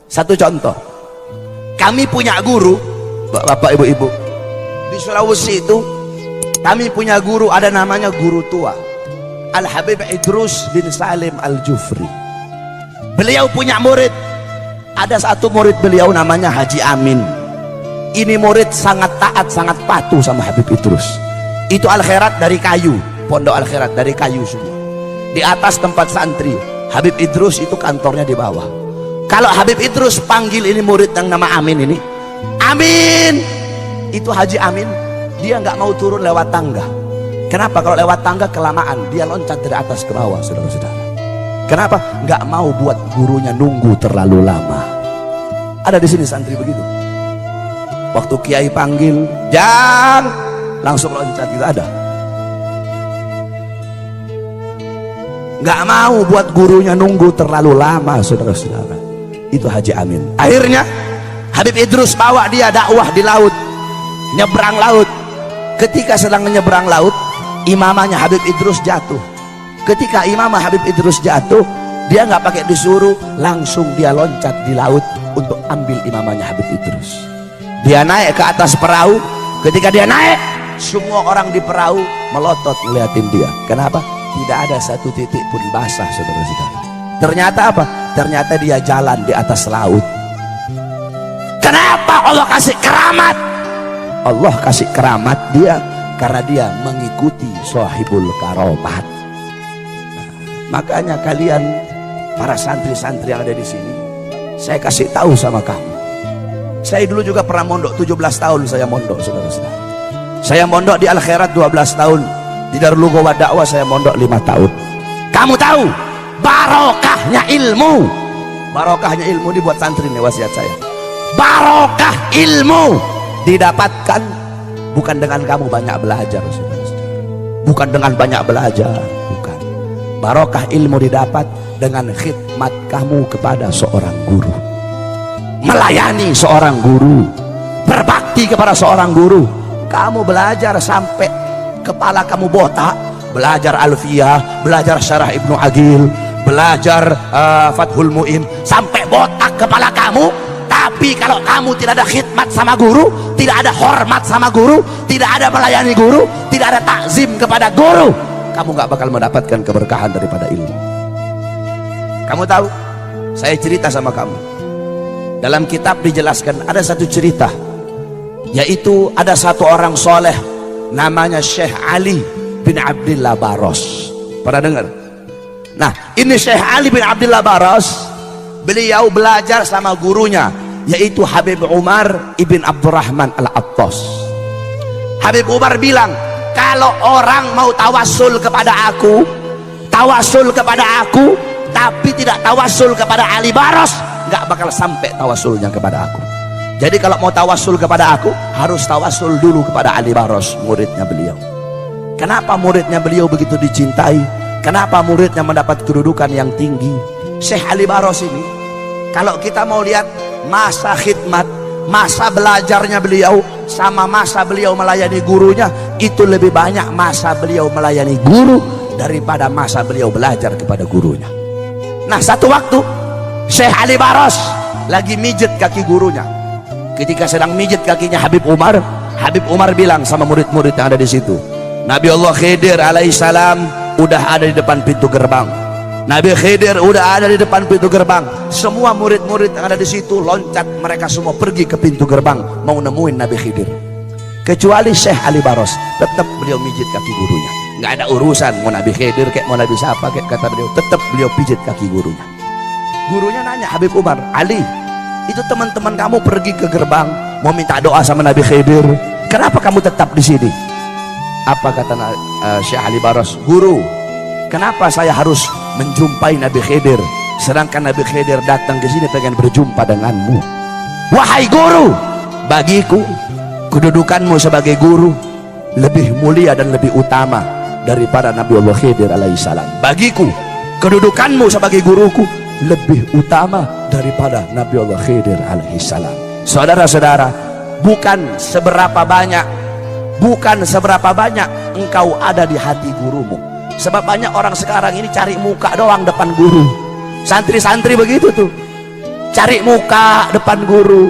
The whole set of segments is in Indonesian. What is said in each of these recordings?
Satu contoh, kami punya guru, bapak ibu-ibu, di Sulawesi itu kami punya guru, ada namanya guru tua, Al-Habib Idrus bin Salim Al-Jufri. Beliau punya murid, ada satu murid beliau namanya Haji Amin. Ini murid sangat taat, sangat patuh sama Habib Idrus. Itu Al-Khairat dari kayu, pondok Al-Khairat dari kayu semua. Di atas tempat santri, Habib Idrus itu kantornya di bawah. Kalau Habib Idrus panggil ini murid yang nama Amin ini, Amin, itu Haji Amin, dia nggak mau turun lewat tangga. Kenapa? Kalau lewat tangga kelamaan, dia loncat dari atas ke bawah, saudara-saudara. Kenapa? Nggak mau buat gurunya nunggu terlalu lama. Ada di sini santri begitu. Waktu kiai panggil, Jang, langsung loncat gitu, ada. Nggak mau buat gurunya nunggu terlalu lama, saudara-saudara. Itu Haji Amin. Akhirnya Habib Idrus bawa dia dakwah di laut, nyebrang laut. Ketika sedang menyeberang laut, imamahnya Habib Idrus jatuh. Ketika imamah Habib Idrus jatuh, dia nggak pakai disuruh, langsung dia loncat di laut untuk ambil imamahnya Habib Idrus. Dia naik ke atas perahu. Ketika dia naik, semua orang di perahu melotot ngeliatin dia. Kenapa? Tidak ada satu titik pun basah, saudara-saudara. Ternyata apa? Ternyata dia jalan di atas laut. Kenapa Allah kasih keramat? Allah kasih keramat dia karena dia mengikuti sahibul karomat. Makanya kalian para santri-santri yang ada di sini, saya kasih tahu sama kamu. Saya dulu juga pernah mondok, 17 tahun saya mondok, saudara-saudara. Saya mondok di Al-Khairat 12 tahun. Di Darul Ghawa Dakwah saya mondok 5 tahun. Kamu tahu barokahnya ilmu? Barokahnya ilmu dibuat santri nih wasiat saya. Barokah ilmu didapatkan bukan dengan kamu banyak belajar, saudara-saudara. Bukan dengan banyak belajar, bukan. Barokah ilmu didapat dengan khidmat kamu kepada seorang guru, melayani seorang guru, berbakti kepada seorang guru. Kamu belajar sampai kepala kamu botak, belajar Alfiyah, belajar Syarah Ibnu Agil, belajar Fathul Mu'in, sampai botak kepala kamu. Tapi kalau kamu tidak ada khidmat sama guru, tidak ada hormat sama guru, tidak ada melayani guru, tidak ada takzim kepada guru, kamu nggak bakal mendapatkan keberkahan daripada ilmu. Kamu tahu, saya cerita sama kamu, dalam kitab dijelaskan ada satu cerita, yaitu ada satu orang soleh namanya Syekh Ali bin Abdillah Baros. Pernah dengar? Nah, ini Syekh Ali bin Abdillah Baros, beliau belajar sama gurunya, yaitu Habib Umar ibn Abdurrahman Al-Attas. Habib Umar bilang, kalau orang mau tawasul kepada aku, tapi tidak tawasul kepada Ali Baros, nggak bakal sampai tawasulnya kepada aku. Jadi kalau mau tawasul kepada aku, harus tawasul dulu kepada Ali Baros, muridnya beliau. Kenapa muridnya beliau begitu dicintai? Kenapa muridnya mendapat kedudukan yang tinggi? Syekh Ali Baros ini, kalau kita mau lihat masa khidmat, masa belajarnya beliau sama masa beliau melayani gurunya, itu lebih banyak masa beliau melayani guru daripada masa beliau belajar kepada gurunya. Nah, satu waktu Syekh Ali Baros lagi mijet kaki gurunya. Ketika sedang mijet kakinya Habib Umar bilang sama murid-murid yang ada di situ, Nabi Allah Khidir alaihissalam udah ada di depan pintu gerbang. Nabi Khidir udah ada di depan pintu gerbang. Semua murid-murid yang ada di situ loncat, mereka semua pergi ke pintu gerbang mau nemuin Nabi Khidir. Kecuali Syekh Ali Baros, tetap beliau mijit kaki gurunya. Nggak ada urusan mau Nabi Khidir kayak mau Nabi siapa kayak, kata beliau, tetap beliau pijit kaki gurunya. Gurunya nanya Habib Umar, Ali, itu teman-teman kamu pergi ke gerbang mau minta doa sama Nabi Khidir, kenapa kamu tetap di sini? Apa kata Syekh Ali Baros? Guru, kenapa saya harus menjumpai Nabi Khidir sedangkan Nabi Khidir datang ke sini pengen berjumpa denganmu? Wahai guru, bagiku kedudukanmu sebagai guru lebih mulia dan lebih utama daripada Nabi Allah Khidir alaihissalam. Bagiku kedudukanmu sebagai guruku lebih utama daripada Nabi Allah Khidir alaihissalam. Saudara-saudara, bukan seberapa banyak engkau ada di hati gurumu. Sebab banyak orang sekarang ini cari muka doang depan guru. Santri-santri begitu tuh. cari muka depan guru.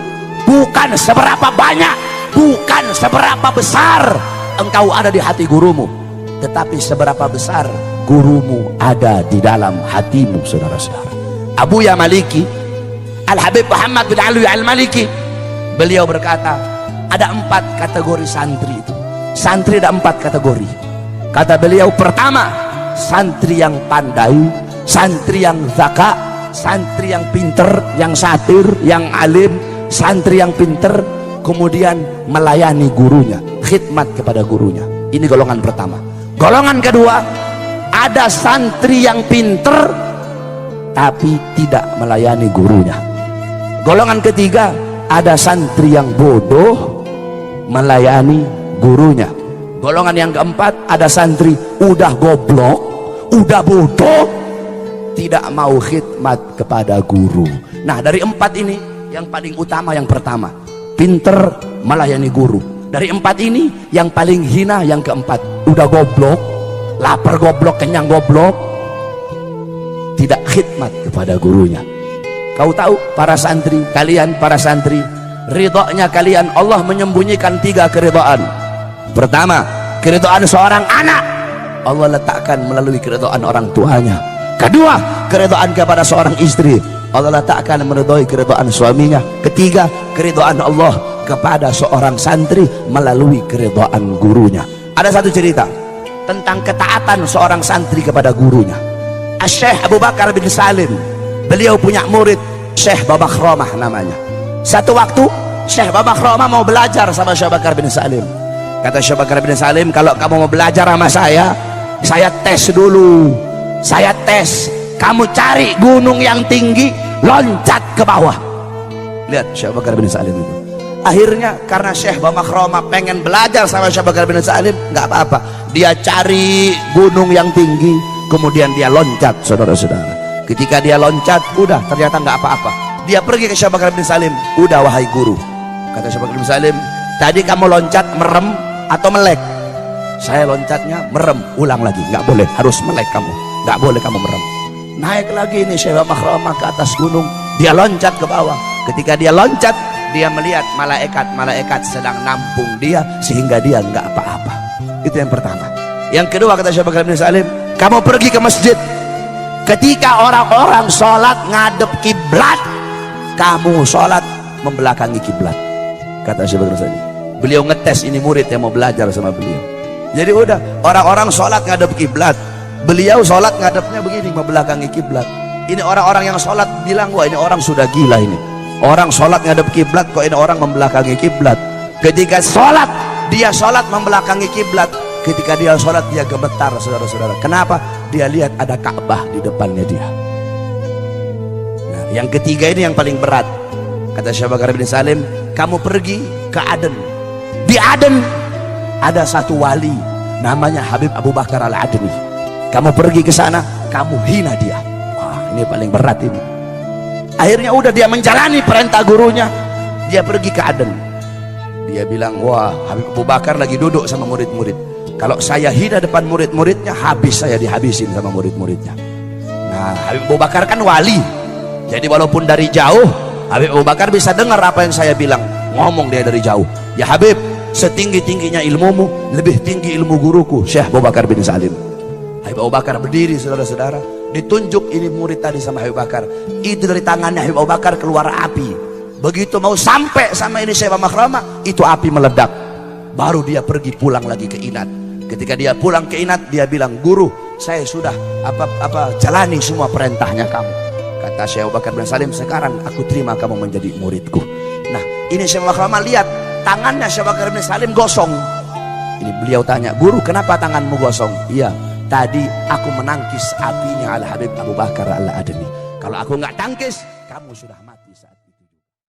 Bukan seberapa banyak, bukan seberapa besar engkau ada di hati gurumu, tetapi seberapa besar gurumu ada di dalam hatimu, saudara-saudara. Abuya Maliki, Al-Habib Muhammad bin Alwi Al-Maliki, beliau berkata, ada 4 kategori santri itu. Santri ada 4 kategori. Kata beliau, pertama, santri yang pandai, santri yang zaka, santri yang pinter, yang satir, yang alim, santri yang pinter, kemudian melayani gurunya, khidmat kepada gurunya. Ini golongan pertama. Golongan kedua, ada santri yang pinter tapi tidak melayani gurunya. Golongan ketiga, ada santri yang bodoh melayani gurunya. Golongan yang keempat, ada santri udah goblok, udah bodoh, tidak mau khidmat kepada guru. Nah, dari 4 ini yang paling utama yang pertama, pinter melayani guru. Dari 4 ini yang paling hina yang keempat, udah goblok, lapar goblok, kenyang goblok, tidak khidmat kepada gurunya. Kau tahu para santri, kalian para santri, ridhonya kalian, Allah menyembunyikan 3 keridhaan. Pertama, keridhaan seorang anak, Allah letakkan melalui keridhaan orang tuanya. Kedua, keridhaan kepada seorang istri, Allah letakkan meridhoi keridhaan suaminya. Ketiga, keridhaan Allah kepada seorang santri melalui keridhaan gurunya. Ada satu cerita tentang ketaatan seorang santri kepada gurunya. Syekh Abu Bakar bin Salim, beliau punya murid Syekh Babakhromah namanya. Satu waktu Syekh Babakhromah mau belajar sama Syekh Bakar bin Salim. Kata Syekh Bakar bin Salim, kalau kamu mau belajar sama saya tes dulu. Saya tes, kamu cari gunung yang tinggi, loncat ke bawah. Lihat Syekh Bakar bin Salim itu. Akhirnya karena Syekh Babakhromah pengen belajar sama Syekh Bakar bin Salim, nggak apa-apa, dia cari gunung yang tinggi, kemudian dia loncat, saudara-saudara. Ketika dia loncat, udah ternyata nggak apa-apa. Dia pergi ke Syekh Bakar bin Salim, udah wahai guru, kata Syekh Bakar bin Salim, tadi kamu loncat merem atau melek? Saya loncatnya merem. Ulang lagi, nggak boleh, harus melek kamu, nggak boleh kamu merem. Naik lagi nih Syekh Babakhromah ke atas gunung, dia loncat ke bawah. Ketika dia loncat, dia melihat malaikat sedang nampung dia sehingga dia nggak apa-apa. Itu yang pertama. Yang kedua, kata Syekh Bakar bin Salim, kamu pergi ke masjid, ketika orang-orang sholat ngadep kiblat, kamu sholat membelakangi kiblat, kata Syekh Bakar bin Salim. Beliau ngetes ini murid yang mau belajar sama beliau. Jadi udah, orang-orang sholat ngadep kiblat, beliau sholat ngadepnya begini, membelakangi kiblat. Ini orang-orang yang sholat bilang, wah ini orang sudah gila ini. Orang sholat ngadep kiblat, kok ini orang membelakangi kiblat. Ketika sholat, dia sholat membelakangi kiblat. Ketika dia sholat, dia gemetar, saudara-saudara. Kenapa? Dia lihat ada Ka'bah di depannya dia. Nah, yang ketiga ini yang paling berat. Kata Syekh Bakar bin Salim, kamu pergi ke Aden. Di Aden ada satu wali namanya Habib Abu Bakar Al-Adni. Kamu pergi ke sana, kamu hina dia. Wah, ini paling berat ini. Akhirnya udah dia menjalani perintah gurunya, dia pergi ke Aden. Dia bilang, wah Habib Abu Bakar lagi duduk sama murid-murid, kalau saya hina depan murid-muridnya, habis saya dihabisin sama murid-muridnya. Nah, Habib Abu Bakar kan wali, jadi walaupun dari jauh Habib Abu Bakar bisa dengar apa yang saya bilang. Ngomong dia dari jauh, ya Habib, setinggi-tingginya ilmumu, lebih tinggi ilmu guruku Syekh Abu Bakar bin Salim. Habib Abu Bakar berdiri, saudara-saudara, ditunjuk ini murid tadi sama Habib Bakar. Itu dari tangannya Habib Abu Bakar keluar api. Begitu mau sampai sama ini Syekh Babakhromah, itu api meledak. Baru dia pergi pulang lagi ke Inat. Ketika dia pulang ke Inat, dia bilang, guru, saya sudah jalani semua perintahnya kamu. Kata Syekh Abu Bakar bin Salim, sekarang aku terima kamu menjadi muridku. Nah, ini Syekh Babakhromah lihat tangannya Syekh Abu Bakar bin Salim gosong. Ini beliau tanya, guru, kenapa tanganmu gosong? Iya, tadi aku menangkis apinya Al-Habib Abu Bakar Al-Adni. Kalau aku nggak tangkis, kamu sudah mati.